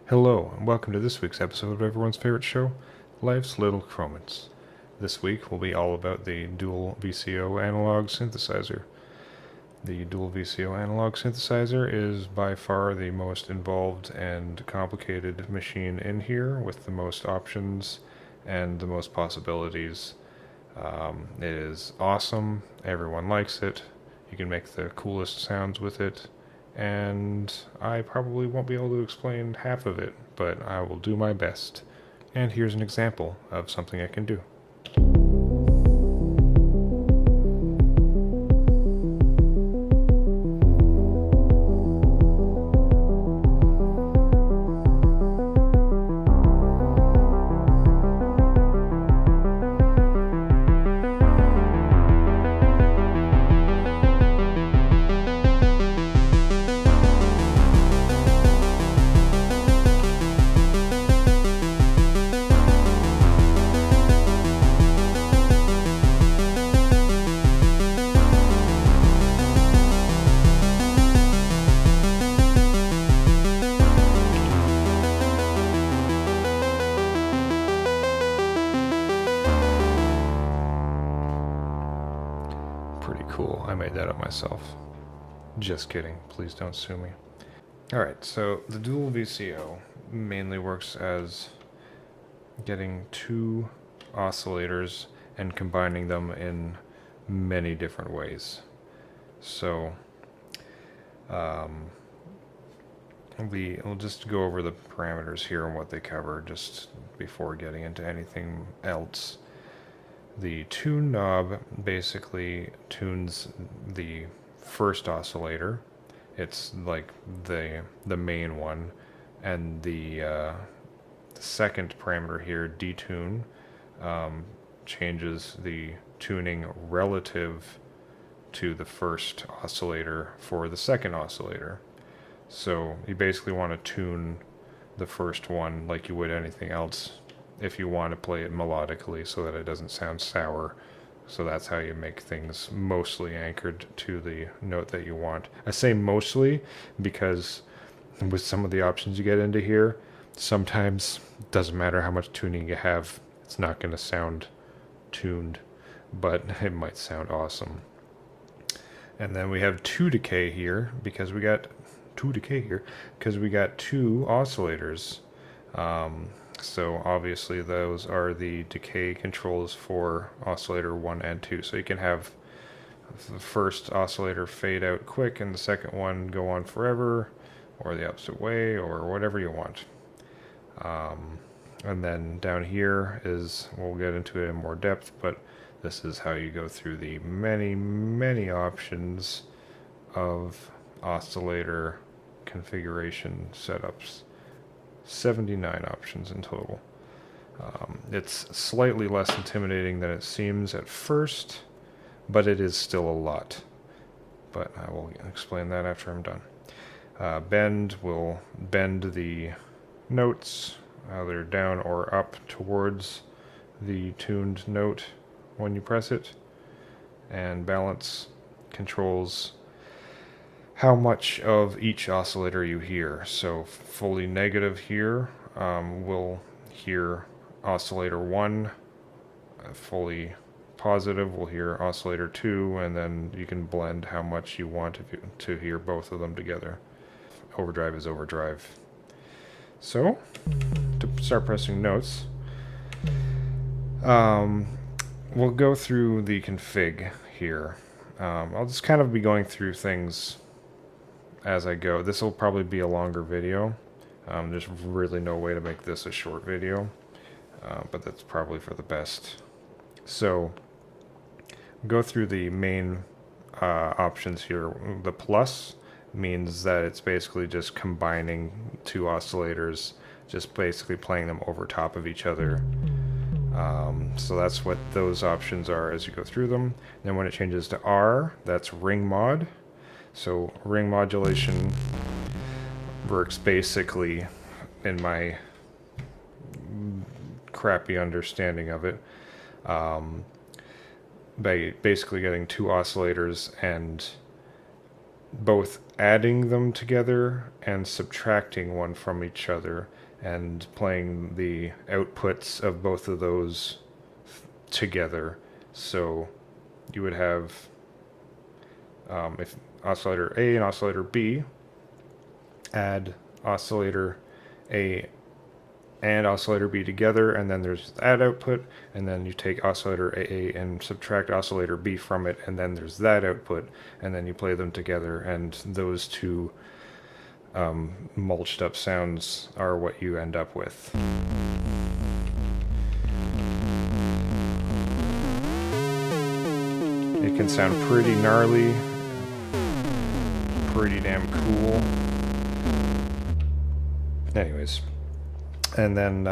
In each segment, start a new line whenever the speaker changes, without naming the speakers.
Hello, and welcome to this week's episode of everyone's favorite show, Life's Little Chroments. This week will be all about the dual VCO analog synthesizer. The dual VCO analog synthesizer is by far the most involved and complicated machine in here, with the most options and the most possibilities. It is awesome, everyone likes it, you can make the coolest sounds with it, and I probably won't be able to explain half of it, but I will do my best. And here's an example of something I can do. Pretty cool. I made that up myself. Just kidding. Please don't sue me. Alright, so the dual VCO mainly works as getting two oscillators and combining them in many different ways. So we'll just go over the parameters here and what they cover just before getting into anything else. The tune knob basically tunes the first oscillator. It's like the main one, and the second parameter here, detune, changes the tuning relative to the first oscillator for the second oscillator. So you basically want to tune the first one like you would anything else if you want to play it melodically so that it doesn't sound sour. So that's how you make things mostly anchored to the note that you want. I say mostly because with some of the options you get into here, sometimes it doesn't matter how much tuning you have, it's not going to sound tuned, but it might sound awesome. And then we have two decay here because we got two oscillators. So obviously those are the decay controls for oscillator 1 and 2. So you can have the first oscillator fade out quick and the second one go on forever, or the opposite way, or whatever you want. And then down here is, we'll get into it in more depth, but this is how you go through the many options of oscillator configuration setups. 79 options in total. It's slightly less intimidating than it seems at first, but it is still a lot. But I will explain that after I'm done. Bend will bend the notes either down or up towards the tuned note when you press it. And balance controls how much of each oscillator you hear. So fully negative here will hear oscillator 1, fully positive will hear oscillator 2, and then you can blend how much you want to hear both of them together. Overdrive is overdrive. So to start pressing notes, we'll go through the config here. I'll just kind of be going through things as I go. This will probably be a longer video. There's really no way to make this a short video, but that's probably for the best. So go through the main options here. The plus means that it's basically just combining two oscillators, just basically playing them over top of each other. So that's what those options are as you go through them. Then when it changes to R, that's ring mod. So ring modulation works basically, in my crappy understanding of it, by basically getting two oscillators and both adding them together and subtracting one from each other, and playing the outputs of both of those together. So you would have, if oscillator A and oscillator B, add oscillator A and oscillator B together, and then there's that output, and then you take oscillator A and subtract oscillator B from it, and then there's that output, and then you play them together, and those two mulched up sounds are what you end up with. It can sound pretty gnarly, pretty damn cool. Anyways, and then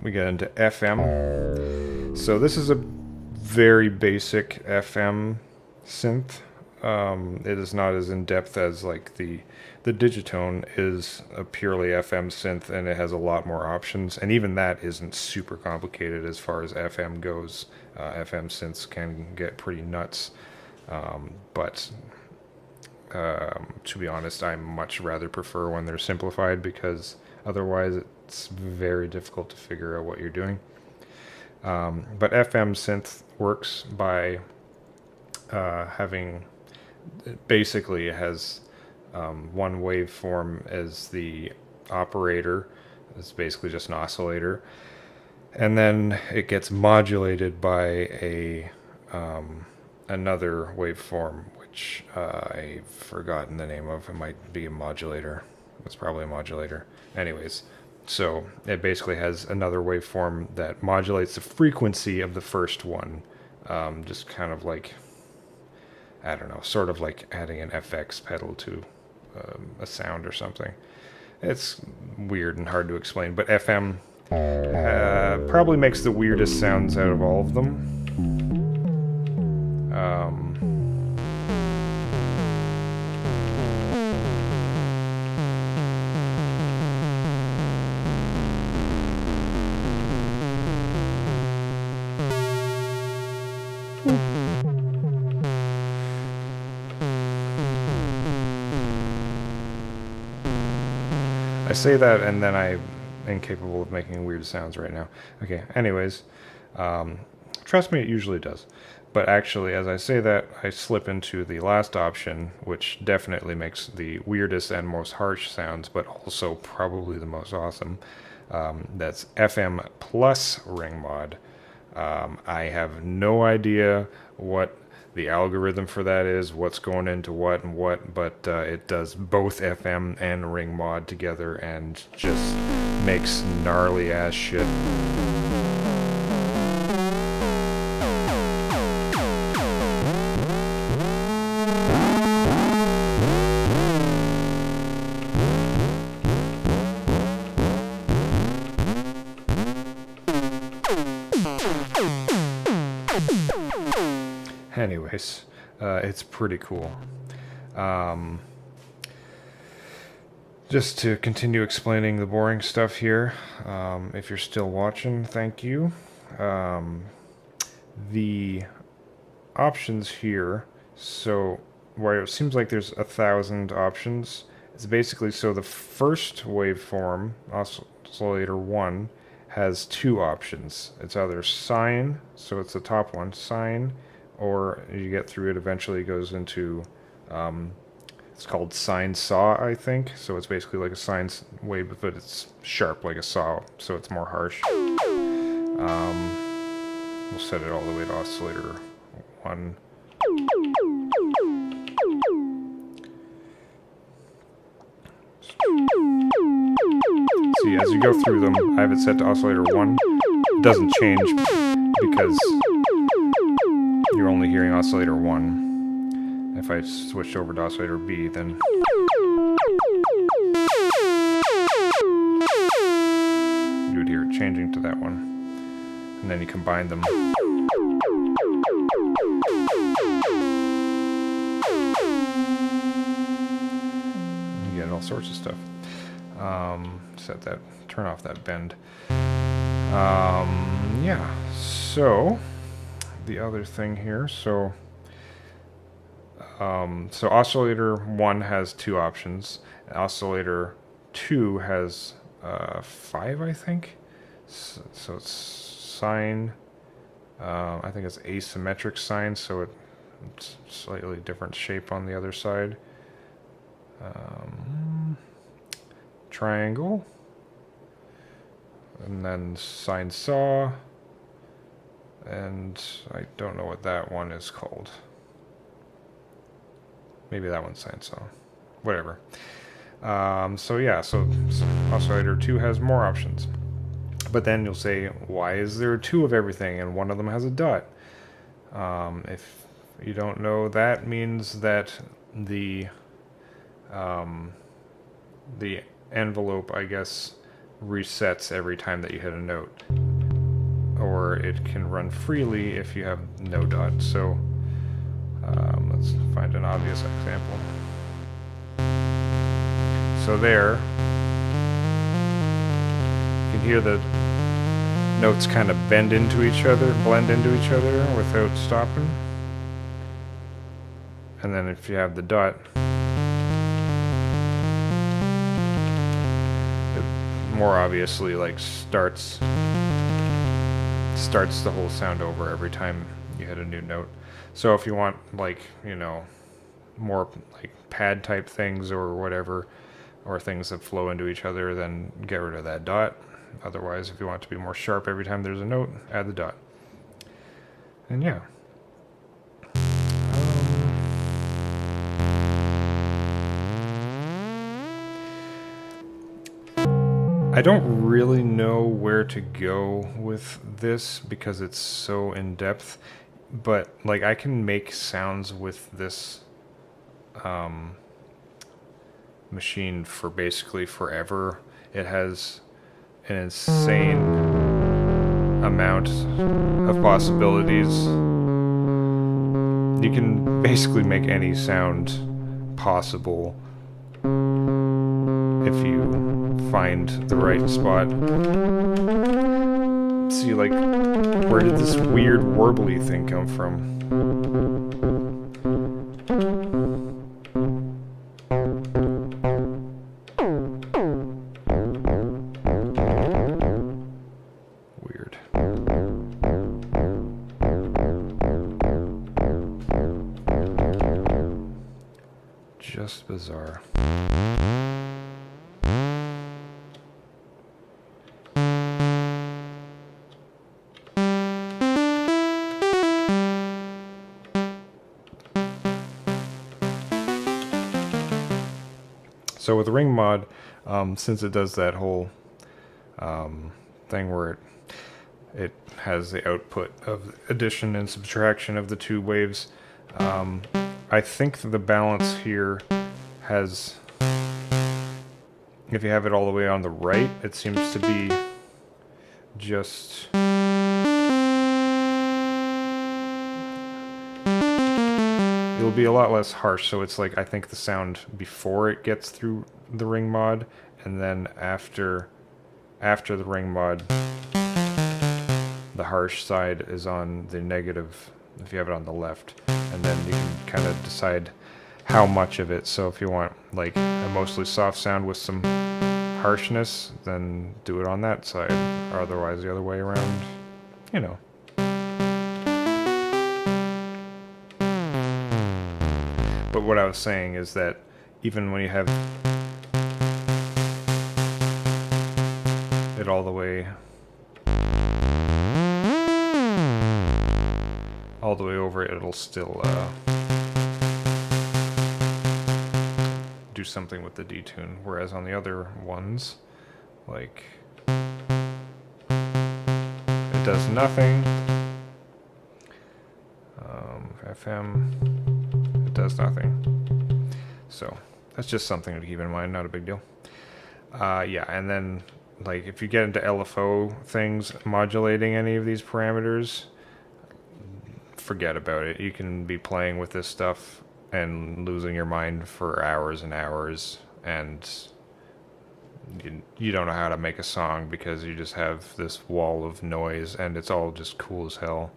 we get into FM. So this is a very basic FM synth. It is not as in depth as like the Detune is a purely FM synth, and it has a lot more options. And even that isn't super complicated as far as FM goes. FM synths can get pretty nuts, but to be honest, I much rather prefer when they're simplified, because otherwise it's very difficult to figure out what you're doing. But FM synth works by having, basically it has one waveform as the operator. It's basically just an oscillator, and then it gets modulated by a another waveform, which I've forgotten the name of. It might be a modulator. It's probably a modulator. Anyways, so it basically has another waveform that modulates the frequency of the first one. Just kind of like, I don't know, sort of like adding an FX pedal to a sound or something. It's weird and hard to explain, but FM probably makes the weirdest sounds out of all of them. I say that and then I'm incapable of making weird sounds right now. Okay, anyways, trust me, it usually does. But actually, as I say that, I slip into the last option, which definitely makes the weirdest and most harsh sounds, but also probably the most awesome. That's FM plus ring mod. I have no idea what the algorithm for that is, what's going into what and what, but it does both FM and ring mod together and just makes gnarly ass shit. Anyways, it's pretty cool. Just to continue explaining the boring stuff here, if you're still watching, thank you. The options here, so where it seems like there's 1,000 options, it's basically, so the first waveform, oscillator 1, has two options. It's either sine, so it's the top one, sine, or you get through it, eventually it goes into, it's called sine saw, I think. So it's basically like a sine wave, but it's sharp like a saw, so it's more harsh. We'll set it all the way to oscillator 1. See, as you go through them, I have it set to oscillator 1. It doesn't change because you're only hearing oscillator 1. If I switched over to oscillator B, then you would hear it changing to that one. And then you combine them. You get all sorts of stuff. Set that, turn off that bend. Yeah, so the other thing here, so So oscillator 1 has 2 options. Oscillator 2 has 5, I think. So it's sine. I think it's asymmetric sine, so it's slightly different shape on the other side. Triangle. And then sine saw. And I don't know what that one is called. Maybe that one's sine saw. Whatever. So yeah, so oscillator 2 has more options. But then you'll say, why is there 2 of everything and one of them has a dot? If you don't know, that means that the envelope, I guess, resets every time that you hit a note. Or it can run freely if you have no dot. So let's find an obvious example. So there, you can hear the notes kind of blend into each other without stopping. And then if you have the dot, it more obviously like starts the whole sound over every time you hit a new note. So if you want, like, you know, more like pad type things or whatever, or things that flow into each other, then get rid of that dot. Otherwise, if you want it to be more sharp every time there's a note, add the dot. And yeah. I don't really know where to go with this because it's so in depth, but like I can make sounds with this machine for basically forever. It has an insane amount of possibilities. You can basically make any sound possible if you find the right spot. See, like, where did this weird Warbly thing come from? Weird. Just bizarre. So with ring mod, since it does that whole thing where it has the output of addition and subtraction of the two waves, I think the balance here has, if you have it all the way on the right, it seems to be just it'll be a lot less harsh. So it's like, I think the sound before it gets through the ring mod, and then after the ring mod, the harsh side is on the negative if you have it on the left, and then you can kind of decide how much of it. So if you want like a mostly soft sound with some harshness, then do it on that side, or otherwise the other way around, you know. But what I was saying is that even when you have it all the way over, it'll still do something with the detune. Whereas on the other ones, like, it does nothing. FM, it does nothing. So that's just something to keep in mind, not a big deal. Yeah, and then like if you get into LFO things, modulating any of these parameters, forget about it. You can be playing with this stuff and losing your mind for hours and hours, and you don't know how to make a song because you just have this wall of noise and it's all just cool as hell.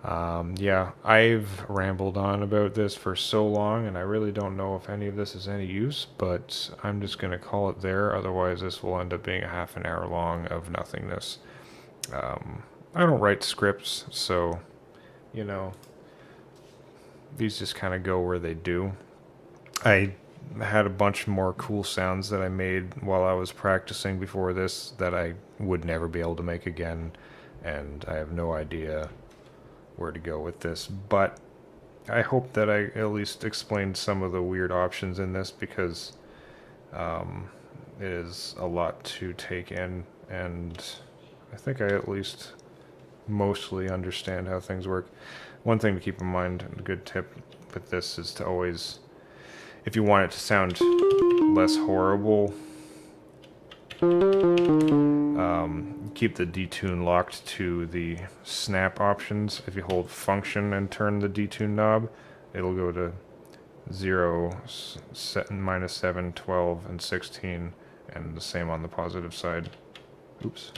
Yeah, I've rambled on about this for so long, and I really don't know if any of this is any use, but I'm just going to call it there. Otherwise, this will end up being a half an hour long of nothingness. I don't write scripts, so, you know, these just kind of go where they do. I had a bunch more cool sounds that I made while I was practicing before this that I would never be able to make again, and I have no idea where to go with this, but I hope that I at least explained some of the weird options in this, because it is a lot to take in, and I think I at least mostly understand how things work. One thing to keep in mind, and a good tip with this, is to always, if you want it to sound less horrible, keep the detune locked to the snap options. If you hold function and turn the detune knob, it'll go to 0, -7, 12, and 16, and the same on the positive side. Oops.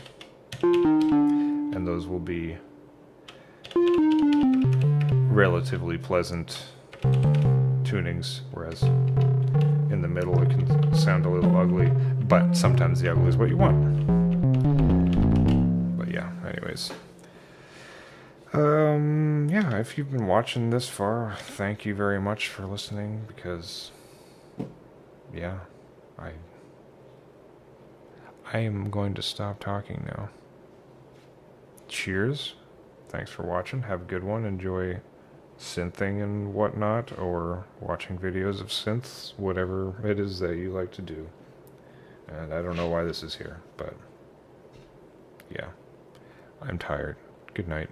And those will be relatively pleasant tunings, whereas in the middle it can sound a little ugly, but sometimes the ugly is what you want. But yeah, anyways. Yeah, if you've been watching this far, thank you very much for listening, because, yeah, I am going to stop talking now. Cheers. Thanks for watching. Have a good one. Enjoy synthing and whatnot, or watching videos of synths, whatever it is that you like to do. And I don't know why this is here, but yeah, I'm tired. Good night.